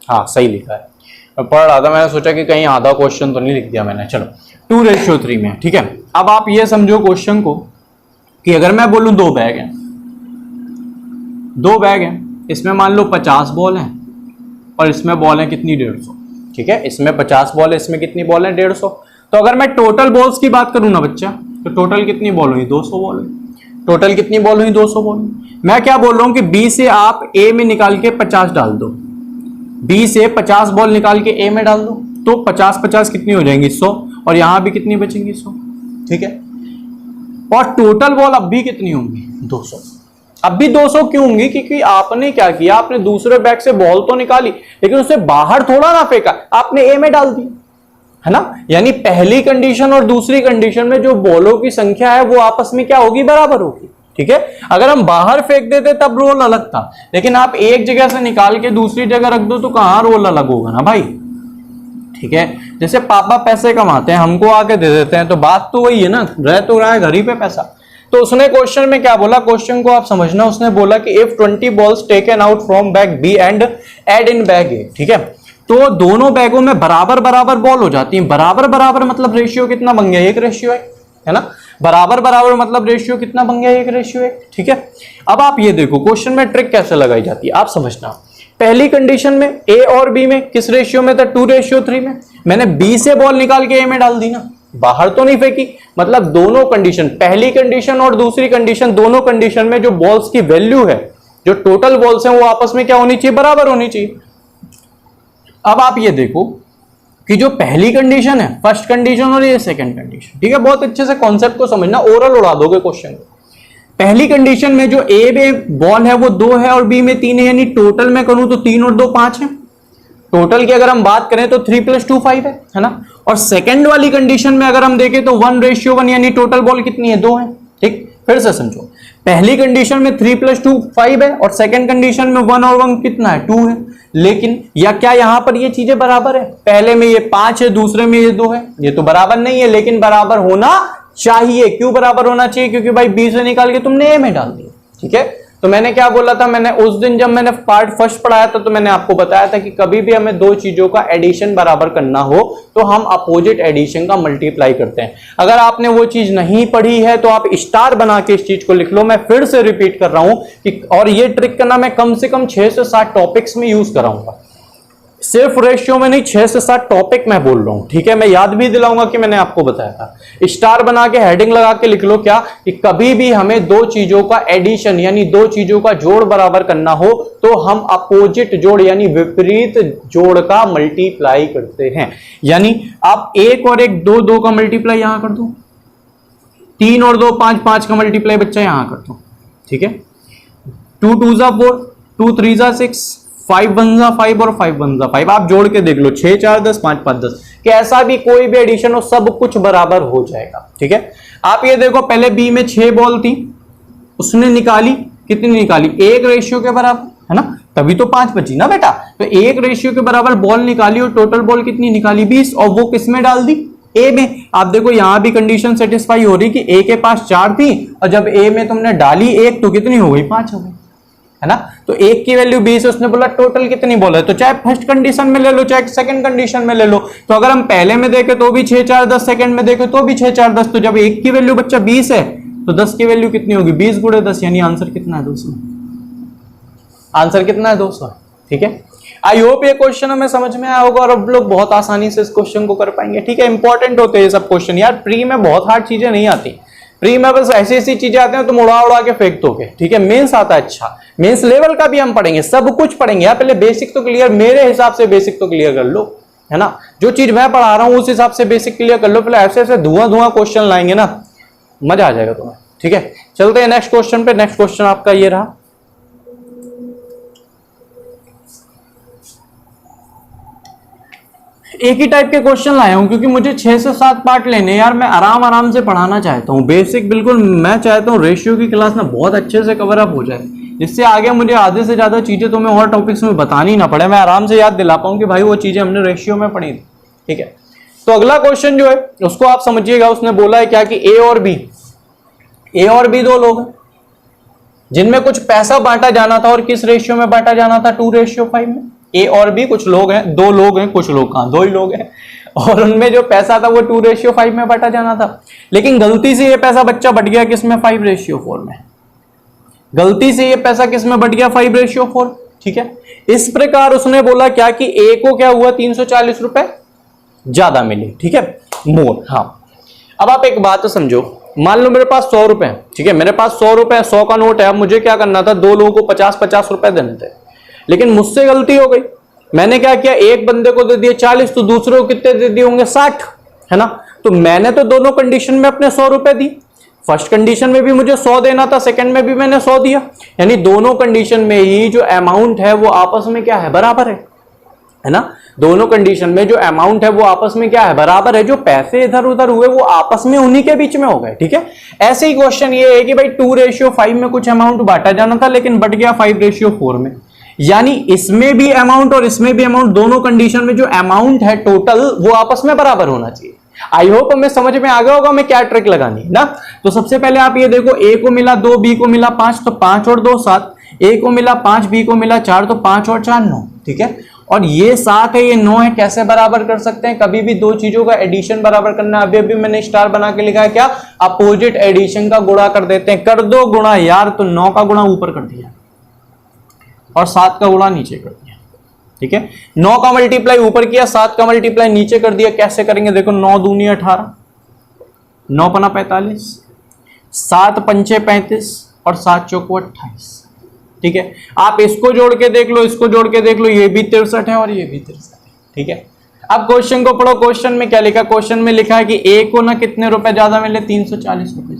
हाँ सही लिखा है, मैं पढ़ रहा था, मैंने सोचा कि कहीं आधा क्वेश्चन तो नहीं लिख दिया मैंने। चलो 2:3 में, ठीक है। अब आप ये समझो क्वेश्चन को कि अगर मैं बोलूं 2 बैग हैं, 2 बैग हैं, इसमें मान लो 50 बॉल हैं और इसमें बॉल है कितनी? 150, ठीक है। इसमें 50 बॉल है, इसमें कितनी बॉल है? 150। तो अगर मैं टोटल बॉल्स की बात करूं ना बच्चा, तो टोटल कितनी बॉल हुई? 200 बॉल हुई। टोटल कितनी बॉल हुई? 200 बॉल हुई। मैं क्या बोल रहा हूं कि बी से आप ए में निकाल के 50 डाल दो, बी से 50 बॉल निकाल के ए में डाल दो, तो 50 50 कितनी हो जाएंगी? 100, और यहां भी कितनी बचेंगी? 100, ठीक है। और टोटल बॉल अब भी कितनी होंगी? 200। अब भी 200 क्यों होंगी? क्योंकि आपने क्या किया, आपने दूसरे बैग से बॉल तो निकाली लेकिन उसे बाहर थोड़ा ना फेंका, आपने ए में डाल दी, है ना। यानी पहली कंडीशन और दूसरी कंडीशन में जो बॉलों की संख्या है वो आपस में क्या होगी? बराबर होगी, ठीक है। अगर हम बाहर फेंक देते तब रोल अलग था, लेकिन आप एक जगह से निकाल के दूसरी जगह रख दो तो कहां रोल अलग होगा ना भाई, ठीक है। जैसे पापा पैसे कमाते हैं, हमको आके दे देते हैं, तो बात तो वही है ना, रह तो रहा है घर ही पे पैसा। तो उसने क्वेश्चन में क्या बोला, क्वेश्चन को आप समझना, उसने बोला कि if 20 balls taken out from bag B and add in bag A, ठीक है। तो दोनों बैगों में बराबर बराबर बॉल हो जाती है। बराबर बराबर मतलब रेशियो कितना बन गया? 1:1, है ना। बराबर बराबर मतलब रेशियो कितना बन गया? 1:1, ठीक है। अब आप ये देखो क्वेश्चन में ट्रिक कैसे लगाई जाती है, आप समझना। पहली कंडीशन में ए और बी में किस रेशियो में था, 2:3 में। मैंने बी से बॉल निकाल के ए में डाल दी ना, बाहर तो नहीं फेंकी। मतलब दोनों कंडीशन, पहली कंडीशन और दूसरी कंडीशन, दोनों कंडीशन में जो बॉल्स की वैल्यू है, जो टोटल बॉल्स हैं, वो आपस में क्या होनी चाहिए, बराबर होनी चाहिए। अब आप ये देखो कि जो पहली कंडीशन है, फर्स्ट कंडीशन और ये सेकंड कंडीशन, ठीक है, बहुत अच्छे से कॉन्सेप्ट को समझना, ओरल उड़ा दोगे क्वेश्चन को। पहली कंडीशन में जो ए में बॉल है वो 2 है और बी में 3 है, यानी टोटल में करूं तो 3 और 2 5 है। टोटल की अगर हम बात करें तो 3 + 2 5 है ना। और सेकंड वाली कंडीशन में अगर हम देखें तो 1:1, यानी टोटल बॉल कितनी है, 2 है। ठीक, फिर से समझो, पहली कंडीशन में 3 + 2 5 है और सेकंड कंडीशन में 1 और 1 कितना है, 2 है। लेकिन या क्या यहां पर ये चीजें बराबर है, पहले में ये 5 है, दूसरे में ये 2 है, ये तो बराबर नहीं है, लेकिन बराबर होना चाहिए। क्यों बराबर होना चाहिए, क्योंकि भाई बी से निकाल के तुमने ए में डाल दिया। ठीक है, तो मैंने क्या बोला था, मैंने उस दिन जब मैंने पार्ट फर्स्ट पढ़ाया था तो मैंने आपको बताया था कि कभी भी हमें दो चीजों का एडिशन बराबर करना हो तो हम अपोजिट एडिशन का मल्टीप्लाई करते हैं। अगर आपने वो चीज नहीं पढ़ी है तो आप स्टार बना के इस चीज को लिख लो। मैं फिर से रिपीट कर रहा हूं कि, और ये ट्रिक करना मैं कम से कम 6 से 7 टॉपिक्स में यूज कराऊंगा, सिर्फ रेशियो में नहीं, 6 से 7 टॉपिक मैं बोल रहा हूं। ठीक है, मैं याद भी दिलाऊंगा कि मैंने आपको बताया था। स्टार बना के हेडिंग लगा के लिख लो क्या, कि कभी भी हमें दो चीजों का एडिशन यानी दो चीजों का जोड़ बराबर करना हो तो हम अपोजिट जोड़ यानी विपरीत जोड़ का मल्टीप्लाई करते हैं। यानी आप 1 और 1 2 का मल्टीप्लाई यहां कर दो, 3 और 2 5 का मल्टीप्लाई बच्चा यहां कर दो। ठीक है, 2 2 4, 2 3 6, 5 1 5 और 5 1 5, आप जोड़ के देख लो, 6 4 10, 5 5 10, कैसा भी कोई भी एडिशन हो सब कुछ बराबर हो जाएगा। ठीक है, आप ये देखो, पहले बी में 6 बॉल थी, उसने निकाली, कितनी निकाली, 1 रेशियो के बराबर, है ना, तभी तो 5 बची ना बेटा। तो 1 रेशियो के बराबर बॉल निकाली और टोटल बॉल कितनी निकाली, 20, और वो किस में डाल दी, ए में। आप देखो यहां भी कंडीशन सेटिस्फाई हो रही कि ए के पास 4 थी और जब ए में तुमने डाली 1 तो कितनी हो गई, 5 हो गई, है ना। तो 1 की वैल्यू 20 है, उसने बोला टोटल कितनी बॉल है, तो चाहे फर्स्ट कंडीशन में ले लो चाहे सेकंड कंडीशन में ले लो। तो अगर हम पहले में देखें तो भी 6 4 10, सेकंड में देखें तो भी 6 4 10, तो जब 1 की वैल्यू बच्चा 20 है तो 10 की वैल्यू कितनी होगी, 20 × 10, यानी आंसर कितना है, 200। आंसर कितना है, 200। ठीक है, आई होप ये क्वेश्चन हमें समझ में आया होगा और अब लोग बहुत आसानी से इस क्वेश्चन को कर पाएंगे। ठीक है, इंपॉर्टेंट होते हैं ये सब क्वेश्चन यार, प्री में बहुत हार्ड चीजें नहीं आती, प्री में बस ऐसी ऐसी चीजें आती हैं तुम उड़ा उड़ा के फेंक दोगे। ठीक है, मेंस आता है, अच्छा मेंस लेवल का भी हम पढ़ेंगे, सब कुछ पढ़ेंगे यार। पहले बेसिक तो क्लियर, मेरे हिसाब से बेसिक तो क्लियर कर लो, है ना, जो चीज मैं पढ़ा रहा हूं उस हिसाब से बेसिक क्लियर कर लो। पहले ऐसे ऐसे धुआं क्वेश्चन लाएंगे ना, मजा आ जाएगा तुम्हें। ठीक है, चलते हैं नेक्स्ट क्वेश्चन पे। नेक्स्ट क्वेश्चन आपका ये रहा, एक ही टाइप के क्वेश्चन लाया हूं क्योंकि मुझे 6 से 7 पार्ट लेने यार, मैं आराम से पढ़ाना चाहता हूं। बेसिक बिल्कुल मैं चाहता हूं रेशियो की क्लास ना बहुत अच्छे से कवर अप हो जाए, जिससे आगे मुझे आधे से ज्यादा चीजें तुम्हें और टॉपिक्स में बतानी ना पड़े, मैं आराम से याद दिला पाऊं कि भाई वो चीजें हमने रेशियो में पढ़ी थी। ठीक है, तो अगला क्वेश्चन जो है उसको आप समझिएगा। उसने बोला है क्या कि ए और बी दो लोग हैं जिनमें कुछ पैसा बांटा जाना था, और किस रेशियो में बांटा जाना था, 2:5 में। ए और बी कुछ लोग हैं, दो लोग हैं, कुछ लोग कहां, 2 ही लोग हैं, और उनमें जो पैसा था वो 2:5 में बांटा जाना था। लेकिन गलती से ये पैसा बच्चा बट गया किसमें, 5:4 में। गलती से ये पैसा किसमें बट गया, 5:4। ठीक है, इस प्रकार उसने बोला क्या कि ए को क्या हुआ, 340 रुपए ज्यादा मिले। ठीक है, मोर। हाँ, अब आप एक बात समझो, मान लो मेरे पास 100 रुपए, ठीक है, मेरे पास 100 रुपए, 100 का नोट है। अब मुझे क्या करना था, 2 लोगों को 50-50 रुपए देने थे, लेकिन मुझसे गलती हो गई। मैंने क्या किया, एक बंदे को दे दिए 40, तो दूसरे को कितने दे दिए होंगे, 60, है ना। तो मैंने तो दोनों कंडीशन में अपने 100 रुपए दी, फर्स्ट कंडीशन में भी मुझे 100 देना था, सेकंड में भी मैंने 100 दिया, यानी दोनों कंडीशन में ही जो अमाउंट है वो आपस में क्या है, बराबर है ना। दोनों कंडीशन में जो अमाउंट है वो आपस में क्या है, बराबर है। जो पैसे इधर उधर हुए वो आपस में उन्हीं के बीच में हो गए। ठीक है, ऐसे ही क्वेश्चन ये है कि भाई 2:5 में कुछ अमाउंट बांटा जाना था लेकिन बट गया 5:4 में, यानी इसमें भी अमाउंट और इसमें भी अमाउंट, दोनों कंडीशन में जो अमाउंट है टोटल वो आपस में बराबर होना चाहिए। आई होप हमें समझ में आ गया होगा हमें क्या ट्रिक लगानी है ना। तो सबसे पहले आप ये देखो, ए को मिला 2, बी को मिला 5, तो 5 और 2 7, ए को मिला 5, बी को मिला 4, तो 5 और 4 9। ठीक है, और ये 7 है, ये 9 है, कैसे बराबर कर सकते हैं, कभी भी दो चीजों का एडिशन बराबर करना। अभी मैंने स्टार बना के लिखा है क्या, अपोजिट एडिशन का गुणा कर देते हैं। कर दो गुणा यार, तो 9 का गुणा ऊपर कर दिया और 7 का गुणा नीचे कर दिया। ठीक है। 9 का मल्टीप्लाई ऊपर किया, 7 का मल्टीप्लाई नीचे कर दिया। कैसे करेंगे देखो, 9 दूनी 18, 9 पना 45, 7 पंचे 35 और 7 चौको 28। ठीक है, आप इसको जोड़ के देख लो, इसको जोड़ के देख लो, ये भी 63 है और ये भी 63 है। ठीक है, अब क्वेश्चन को पढ़ो। क्वेश्चन में क्या लिखा, क्वेश्चन में लिखा है कि ए को ना कितने रुपए ज्यादा मिले, 340 रुपए।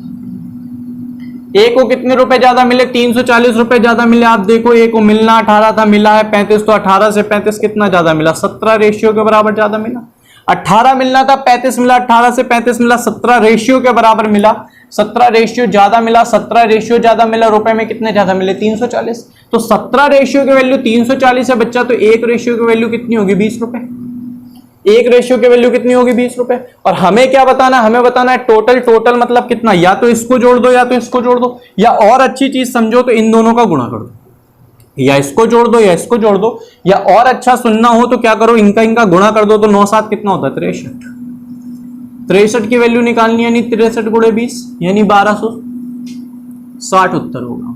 ए को कितने रुपए ज्यादा मिले, 340 रुपए ज्यादा मिले। आप देखो, ए को मिलना 18 था, मिला है 35, तो 18 से 35 कितना ज्यादा मिला, 17 रेशियो के बराबर ज्यादा मिला। 18 मिलना था, 35 मिला, 18 से 35 मिला, 17 रेशियो के बराबर मिला, 17 रेशियो ज्यादा मिला, 17 रेशियो ज्यादा मिला। रुपए में कितने ज्यादा मिले, 340। तो 17 रेशियो की वैल्यू 340 है बच्चा, तो एक रेशियो की वैल्यू कितनी होगी, 20 रुपए। एक रेशियो की वैल्यू कितनी होगी, 20 रुपए। और हमें क्या बताना है, हमें बताना है टोटल। टोटल मतलब कितना, या तो इसको जोड़ दो या तो इसको जोड़ दो, या और अच्छी चीज समझो तो इन दोनों का गुणा कर दो, या इसको जोड़ दो या इसको जोड़ दो, या और अच्छा सुनना हो तो क्या करो, इनका गुणा कर दो। तो 9 7 कितना होता है, 63। 63 की वैल्यू निकालनी है, यानी 63 गुणे 20 यानी 1260 उत्तर होगा,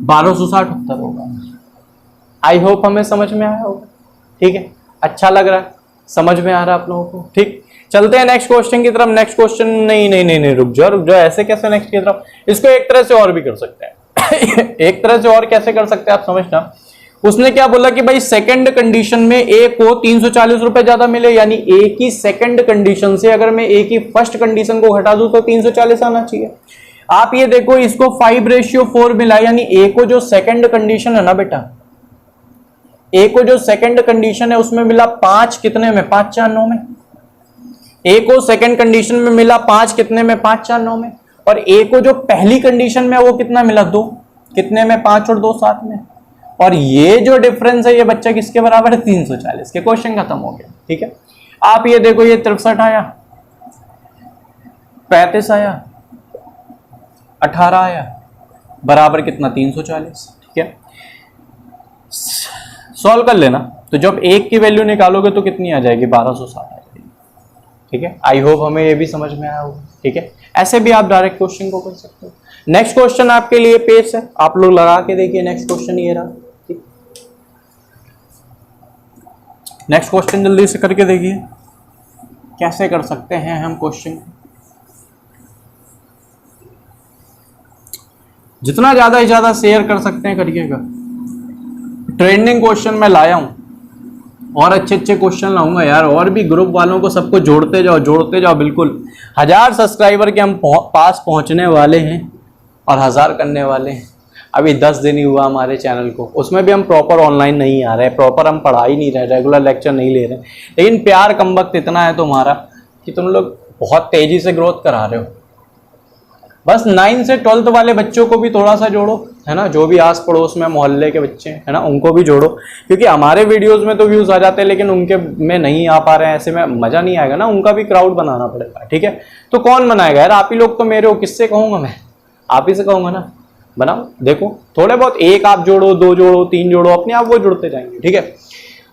1260 उत्तर होगा। आई होप हमें समझ में आया होगा। ठीक है, अच्छा लग रहा है, समझ में आ रहा है आप लोगों को। ठीक, चलते हैं नेक्स्ट क्वेश्चन की तरफ। नेक्स्ट क्वेश्चन, नहीं, रुक जाओ, ऐसे कैसे नेक्स्ट की तरफ, इसको एक तरह से और भी कर सकते हैं। एक तरह से और कैसे कर सकते हैं आप समझना। उसने क्या बोला कि भाई सेकंड कंडीशन में ए को 340 रुपए ज्यादा मिले, यानी ए की सेकंड कंडीशन से अगर मैं ए की फर्स्ट कंडीशन को घटा दूं तो 340 आना चाहिए। आप ये देखो, इसको 5:4 मिला, यानी ए को जो सेकंड कंडीशन है ना बेटा, ए को जो सेकंड कंडीशन है उसमें मिला 5 कितने में, 5 4 9 में। ए को सेकंड कंडीशन में मिला 5 कितने में, 5 4 9 में। और ए को जो पहली कंडीशन में वो कितना मिला, 2 कितने में, 5 और 2 7 में। और ये जो डिफरेंस है ये बच्चा किसके बराबर है, 340 के। क्वेश्चन खत्म हो गया। ठीक है, आप ये देखो, ये 63 आया, 35 आया, 18 आया, बराबर कितना, 340। ठीक है, सॉल्व कर लेना। तो जब एक की वैल्यू निकालोगे तो कितनी आ जाएगी, 1260 आ जाएगी। ठीक है, आई होप हमें ये भी समझ में आया होगा। ठीक है, ऐसे भी आप डायरेक्ट क्वेश्चन को कर सकते हो। नेक्स्ट क्वेश्चन आपके लिए पेश है, आप लोग लगा के देखिए। नेक्स्ट क्वेश्चन ये रहा। ठीक, नेक्स्ट क्वेश्चन जल्दी से करके देखिए कैसे कर सकते हैं हम क्वेश्चन। जितना ज्यादा से ज्यादा शेयर कर सकते हैं करिएगा। ट्रेंडिंग क्वेश्चन मैं लाया हूं, और अच्छे अच्छे क्वेश्चन लाऊंगा यार, और भी ग्रुप वालों को सबको जोड़ते जाओ। बिल्कुल 1000 सब्सक्राइबर के हम पास पहुंचने वाले हैं और 1000 करने वाले हैं। अभी 10 दिन ही हुआ हमारे चैनल को, उसमें भी हम प्रॉपर ऑनलाइन नहीं आ रहे, प्रॉपर हम पढ़ा ही नहीं रहे, रेगुलर लेक्चर नहीं ले रहे। लेकिन प्यार कम वक्त इतना है तुम्हारा कि तुम लोग बहुत तेजी से ग्रोथ करा रहे हो। बस 9 से 12th वाले बच्चों को भी थोड़ा सा जोड़ो, है ना, जो भी आस पड़ोस में मोहल्ले के बच्चे हैं, है ना, उनको भी जोड़ो। क्योंकि हमारे वीडियोस में तो व्यूज आ जाते हैं, लेकिन उनके में नहीं आ पा रहे हैं, ऐसे में मजा नहीं आएगा ना, उनका भी क्राउड बनाना पड़ेगा। ठीक है, तो कौन बनाएगा यार, आप ही लोग तो मेरे हो, किससे कहूंगा मैं, आप ही से कहूंगा ना, बनाओ। देखो थोड़े बहुत, एक आप जोड़ो, 2 जोड़ो, 3 जोड़ो, अपने आप वो जुड़ते जाएंगे। ठीक है,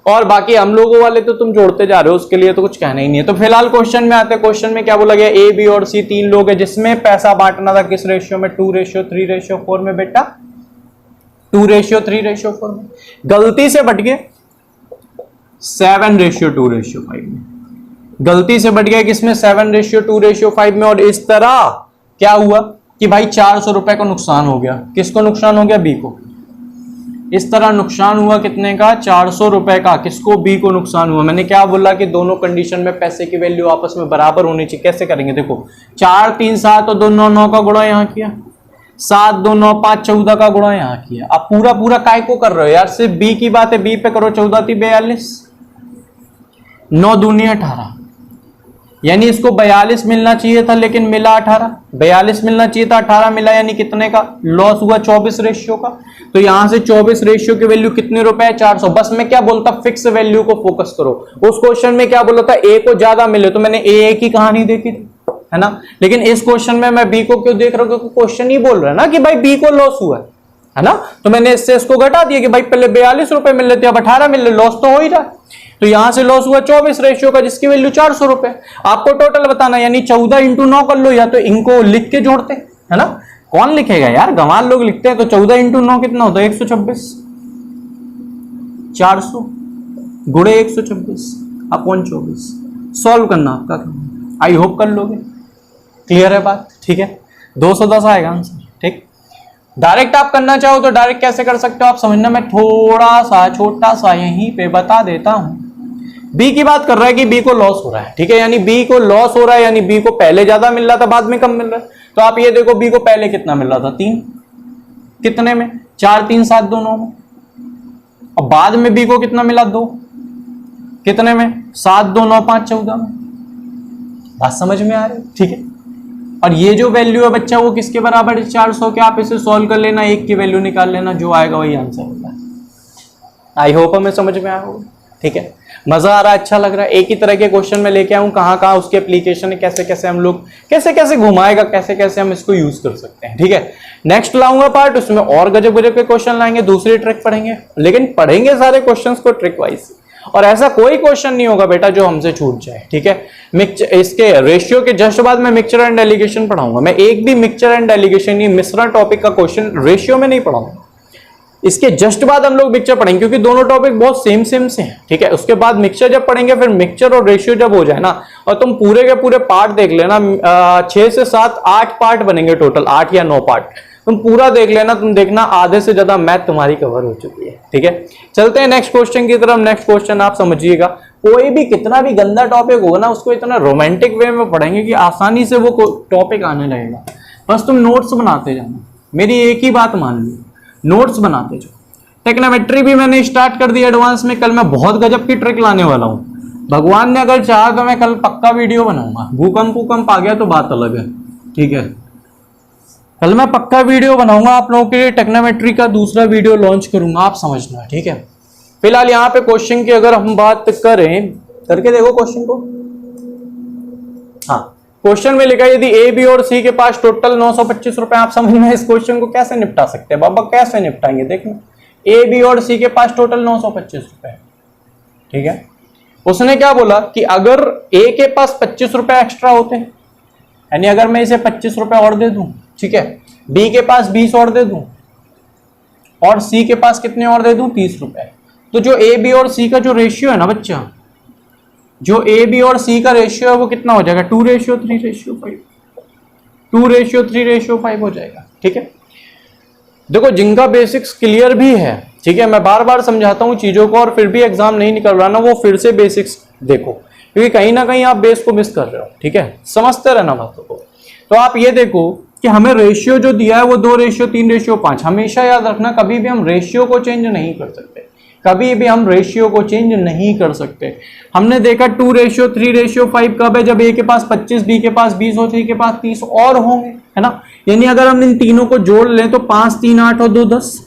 और बाकी हम लोगों वाले तो तुम जोड़ते जा रहे हो, उसके लिए तो कुछ कहना ही नहीं है। तो फिलहाल क्वेश्चन में आते हैं। क्वेश्चन में क्या बोला गया, ए बी और सी 3 लोग हैं, जिसमें पैसा बांटना था किस रेशियो में, 2:3:4 में बेटा, 2:3:4 में। गलती से बट गए 7:2:5 में, गलती से बट गए किसमें, 7:2:5 में। और इस तरह क्या हुआ कि भाई 400 रुपए का नुकसान हो गया। किसको नुकसान हो गया, बी को। इस तरह नुकसान हुआ कितने का, 400 रुपए का। किसको, बी को नुकसान हुआ। मैंने क्या बोला कि दोनों कंडीशन में पैसे की वैल्यू आपस में बराबर होनी चाहिए। कैसे करेंगे, देखो 4 3 7 और 2 9 9 का गुणा यहाँ किया, 7 2 9 5 14 का गुणा यहाँ किया। अब पूरा काय को कर रहे हो यार, सिर्फ बी की बात है, बी पे करो। 14 3 42, 9 दूनी 18, यानी इसको 42 मिलना चाहिए था लेकिन मिला 18। 42 मिलना चाहिए था, 18 मिला, यानी कितने का लॉस हुआ, 24 रेशियो का। तो यहां से 24 रेशियो की वैल्यू कितने रुपए है, 400। बस मैं क्या बोलता, फिक्स वैल्यू को फोकस करो। उस क्वेश्चन में क्या बोला था, ए को ज्यादा मिले, तो मैंने ए की कहानी देखी थी, है ना। लेकिन इस क्वेश्चन में मैं बी को क्यों देख रहा हूं, क्योंकि क्वेश्चन ही बोल रहा है ना कि भाई बी को लॉस हुआ है ना। तो मैंने इससे इसको घटा दिया कि भाई पहले 42 रुपए मिल रहे थे, अब 18 मिल रहे, लॉस तो हो ही रहा है। तो यहां से लॉस हुआ 24 रेशियो का, जिसकी वैल्यू 400 रुपए। आपको टोटल बताना, यानी 14 × 9 कर लो, या तो इनको लिख के जोड़ते, है ना। कौन लिखेगा यार, गंवार लोग लिखते हैं। तो 14 × 9 कितना होता है, 126। 400 गुणे 126 अपॉन 24 सॉल्व करना आपका काम। आई होप कर लोगे। क्लियर है बात? ठीक है, 210 आएगा आंसर। ठीक, डायरेक्ट आप करना चाहो तो डायरेक्ट कैसे कर सकते हो आप समझना, मैं थोड़ा सा छोटा सा यहीं पे बता देता हूं। बी की बात कर रहा है कि बी को लॉस हो रहा है, ठीक है, यानी बी को लॉस हो रहा है, यानी बी को पहले ज्यादा मिल रहा था बाद में कम मिल रहा है। तो आप ये देखो बी को पहले कितना मिल रहा था 3, कितने में 4 3 7 2 9 में, और बाद में बी को कितना मिला 2, कितने में 7 2 9 5 14 में। बात समझ में आ रही है? ठीक है, और ये जो वैल्यू है बच्चा वो किसके बराबर है 400 के। आप इसे सॉल्व कर लेना, एक की वैल्यू निकाल लेना, जो आएगा वही आंसर होगा। आई होप हमें समझ में आया होगा। ठीक है, मजा आ रहा है, अच्छा लग रहा है। एक ही तरह के क्वेश्चन में लेके आऊं, कहां कहां उसके एप्लीकेशन है, कैसे कैसे हम लोग कैसे कैसे घुमाएगा, कैसे कैसे हम इसको यूज कर सकते हैं। ठीक है, नेक्स्ट लाऊंगा पार्ट, उसमें और गजब गजब के क्वेश्चन लाएंगे, दूसरी ट्रिक पढ़ेंगे, लेकिन पढ़ेंगे सारे क्वेश्चंस को ट्रिक वाइज, और ऐसा कोई क्वेश्चन नहीं होगा बेटा जो हमसे छूट जाए। ठीक है, इसके रेशियो के जस्ट बाद में मिक्सचर एंड डेलीगेशन पढ़ाऊंगा। मैं एक भी मिक्सचर एंड डेलीगेशन मिश्रण टॉपिक का क्वेश्चन रेशियो में नहीं पढ़ाऊंगा, इसके जस्ट बाद हम लोग मिक्सचर पढ़ेंगे, क्योंकि दोनों टॉपिक बहुत सेम सेम से हैं। ठीक है, उसके बाद मिक्सचर जब पढ़ेंगे, फिर मिक्सचर और रेशियो जब हो जाए ना, और तुम पूरे के पूरे पार्ट देख लेना, 6 से 7 8 पार्ट बनेंगे टोटल, 8 या 9 पार्ट, तुम पूरा देख लेना, तुम देखना आधे से ज्यादा मैथ तुम्हारी कवर हो चुकी है। ठीक है, चलते हैं नेक्स्ट क्वेश्चन की तरफ। नेक्स्ट क्वेश्चन आप समझिएगा, कोई भी कितना भी गंदा टॉपिक होगा ना, उसको इतना रोमांटिक वे में पढ़ेंगे कि आसानी से वो टॉपिक आने लगेगा। बस तुम नोट्स बनाते जाना, मेरी एक ही बात मान लो, नोट्स बनाते जाओ। टेक्नोमेट्री भी मैंने स्टार्ट कर दी एडवांस में, कल मैं बहुत गजब की ट्रिक लाने वाला हूं। भगवान ने अगर चाहा तो मैं कल पक्का वीडियो बनाऊंगा। भूकंप आ गया तो बात अलग है। ठीक है, कल मैं पक्का वीडियो बनाऊंगा आप लोगों के लिए, टेक्नोमेट्री का दूसरा वीडियो लॉन्च करूंगा, आप समझना। ठीक है, फिलहाल यहाँ पे क्वेश्चन की अगर हम बात करें, करके देखो क्वेश्चन को। हाँ, क्वेश्चन में लिखा है यदि ए बी और सी के पास टोटल 925 रुपए। आप समझ में इस क्वेश्चन को कैसे निपटा सकते हैं बाबा, कैसे निपटाएंगे देखना। ए बी और सी के पास टोटल 925 रुपए। ठीक है, उसने क्या बोला कि अगर ए के पास 25 रुपए एक्स्ट्रा होते हैं, यानी अगर मैं इसे 25 रुपए और दे दूं, ठीक है, बी के पास 20 और दे दूं, और सी के पास कितने और दे दूं 30 रुपए, तो जो ए बी और सी का जो रेशियो है ना बच्चा, जो ए बी और सी का रेशियो है वो कितना हो जाएगा 2:3:5, 2:3:5 हो जाएगा। ठीक है, देखो जिनका बेसिक्स क्लियर भी है, ठीक है, मैं बार बार समझाता हूं चीजों को, और फिर भी एग्जाम नहीं निकल रहा ना, वो फिर से बेसिक्स देखो, क्योंकि कहीं ना कहीं आप बेस को मिस कर रहे हो। ठीक है, समझते रहना बातों को। तो आप ये देखो कि हमें रेशियो जो दिया है वो 2:3:5। हमेशा याद रखना, कभी भी हम रेशियो को चेंज नहीं कर सकते, कभी भी हम रेशियो को चेंज नहीं कर सकते। हमने देखा 2:3:5 कब है, जब ए के पास 25, बी के पास 20 और सी के पास 30 और होंगे, है ना। यानी अगर हम इन तीनों को जोड़ लें तो 5 3 8 और 2 10,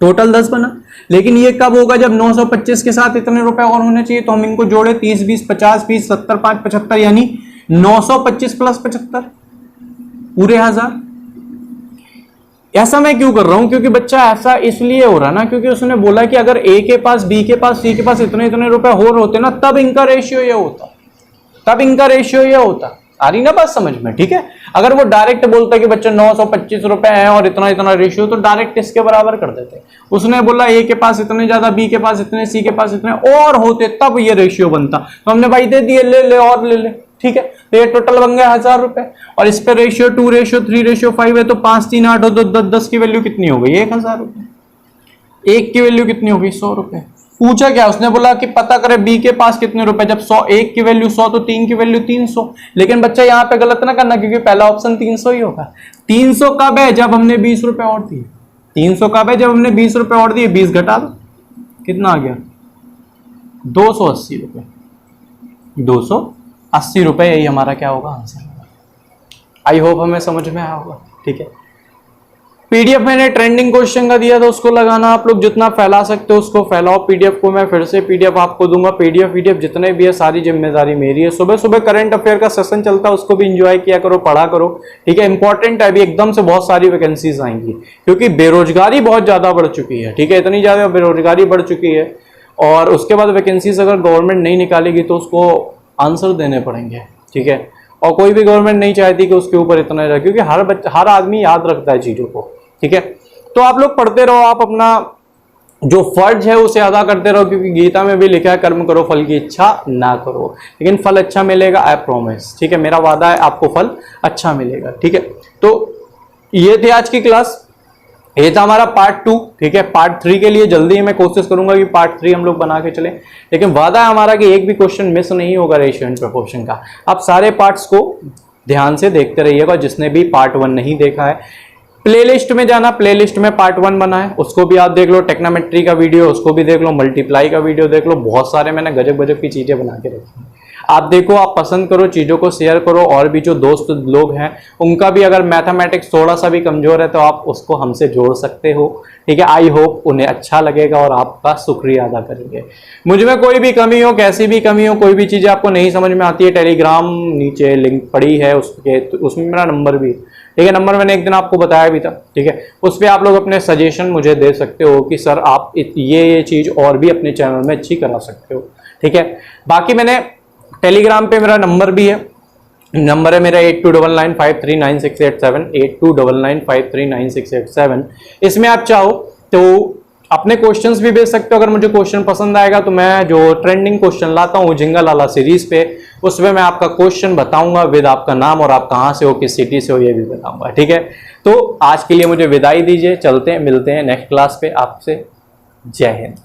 टोटल 10 बना। लेकिन ये कब होगा, जब 925 के साथ इतने रुपए और होने चाहिए, तो हम इनको जोड़े 30 20 50 20 70 5 75, यानी 925 + 75 पूरे 1000। ऐसा मैं क्यों कर रहा हूं, क्योंकि बच्चा ऐसा इसलिए हो रहा ना, क्योंकि उसने बोला कि अगर ए के पास बी के पास सी के पास इतने इतने रुपए और होते ना, तब इनका रेशियो ये होता, तब इनका रेशियो ये होता। आ रही ना बात समझ में? ठीक है, अगर वो डायरेक्ट बोलता कि बच्चा 925 रुपए है और इतना इतना रेशियो, तो डायरेक्ट इसके बराबर कर देते। उसने बोला ए के पास इतने ज्यादा, बी के पास इतने, सी के पास इतने और होते, तब ये रेशियो बनता। तो हमने भाई दे दिए, ले ले और ले ले। ठीक है, तो ये टोटल बन गया 1000 रुपए, और इस पे रेशियो 2:3:5 है, तो 5 3 8 और 2 10 की वैल्यू कितनी हो गई 1000 रुपए। एक की वैल्यू कितनी हो गई 100 रुपए। पूछा क्या उसने, बोला कि पता करे बी के पास कितने रुपए, जब 100 एक की वैल्यू 100 तो 3 की वैल्यू 300। लेकिन बच्चा यहाँ पे गलत ना करना, क्योंकि पहला ऑप्शन 300 ही होगा। 300 कब है, जब हमने 20 रुपए और दिए। 300 कब है, जब हमने 20 रुपए और दिए। 20 घटा दो, कितना आ गया 280 रुपए। 280 रुपए, यही हमारा क्या होगा आंसर होगा। आई होप हमें समझ में आया होगा। ठीक है, पीडीएफ मैंने ट्रेंडिंग क्वेश्चन का दिया था, उसको लगाना आप लोग जितना फैला सकते हो उसको फैलाओ। पीडीएफ को मैं फिर से पीडीएफ आपको दूंगा, पीडीएफ जितने भी है सारी जिम्मेदारी मेरी है। सुबह सुबह करंट अफेयर का सेशन चलता है, उसको भी एंजॉय किया करो, पढ़ा करो। ठीक है, इंपॉर्टेंट है, अभी एकदम से बहुत सारी वैकेंसीज आएंगी, क्योंकि बेरोजगारी बहुत ज्यादा बढ़ चुकी है। ठीक है, इतनी ज्यादा बेरोजगारी बढ़ चुकी है, और उसके बाद वैकेंसीज अगर गवर्नमेंट नहीं निकालेगी तो उसको आंसर देने पड़ेंगे। ठीक है, और कोई भी गवर्नमेंट नहीं चाहती कि उसके ऊपर इतना रहे, क्योंकि हर आदमी याद रखता है चीजों को। ठीक है, तो आप लोग पढ़ते रहो, आप अपना जो फर्ज है उसे अदा करते रहो, क्योंकि गीता में भी लिखा है कर्म करो फल की इच्छा ना करो, लेकिन फल अच्छा मिलेगा, आई प्रॉमिस। ठीक है, मेरा वादा है आपको फल अच्छा मिलेगा। ठीक है, तो ये थी आज की क्लास, ये था हमारा पार्ट 2। ठीक है, पार्ट 3 के लिए जल्दी ही मैं कोशिश करूंगा कि पार्ट 3 हम लोग बना के चलें, लेकिन वादा है हमारा कि एक भी क्वेश्चन मिस नहीं होगा रेशियो एंड प्रोपोर्शन का। आप सारे पार्ट्स को ध्यान से देखते रहिएगा, जिसने भी पार्ट 1 नहीं देखा है प्लेलिस्ट में जाना, प्लेलिस्ट में पार्ट 1 बना है, उसको भी आप देख लो, टेक्नोमेट्री का वीडियो उसको भी देख लो, मल्टीप्लाई का वीडियो देख लो, बहुत सारे मैंने गजब गजब की चीजें बना के रखी हैं। आप देखो, आप पसंद करो, चीजों को शेयर करो, और भी जो दोस्त लोग हैं उनका भी अगर मैथमेटिक्स थोड़ा सा भी कमजोर है तो आप उसको हमसे जोड़ सकते हो। ठीक है, आई होप उन्हें अच्छा लगेगा और आपका शुक्रिया अदा करेंगे। मुझ में कोई भी कमी हो, कैसी भी कमी हो, कोई भी चीजें आपको नहीं समझ में आती है, टेलीग्राम नीचे लिंक पड़ी है उसके, तो उसमें मेरा नंबर भी, ठीक है, नंबर मैंने एक दिन आपको बताया भी था। ठीक है, उस पर आप लोग अपने सजेशन मुझे दे सकते हो कि सर आप ये चीज और भी अपने चैनल में अच्छी करा सकते हो। ठीक है, बाकी मैंने टेलीग्राम पे मेरा नंबर भी है, नंबर है मेरा 8299539687, 8299539687। इसमें आप चाहो तो अपने क्वेश्चंस भी भेज सकते हो। अगर मुझे क्वेश्चन पसंद आएगा तो मैं जो ट्रेंडिंग क्वेश्चन लाता हूँ जिंगा लाला सीरीज पे, उसमें मैं आपका क्वेश्चन बताऊंगा विद आपका नाम और आप कहाँ से हो, किस सिटी से हो, ये भी बताऊंगा। ठीक है, तो आज के लिए मुझे विदाई दीजिए, चलते हैं, मिलते हैं नेक्स्ट क्लास पे आपसे। जय हिंद।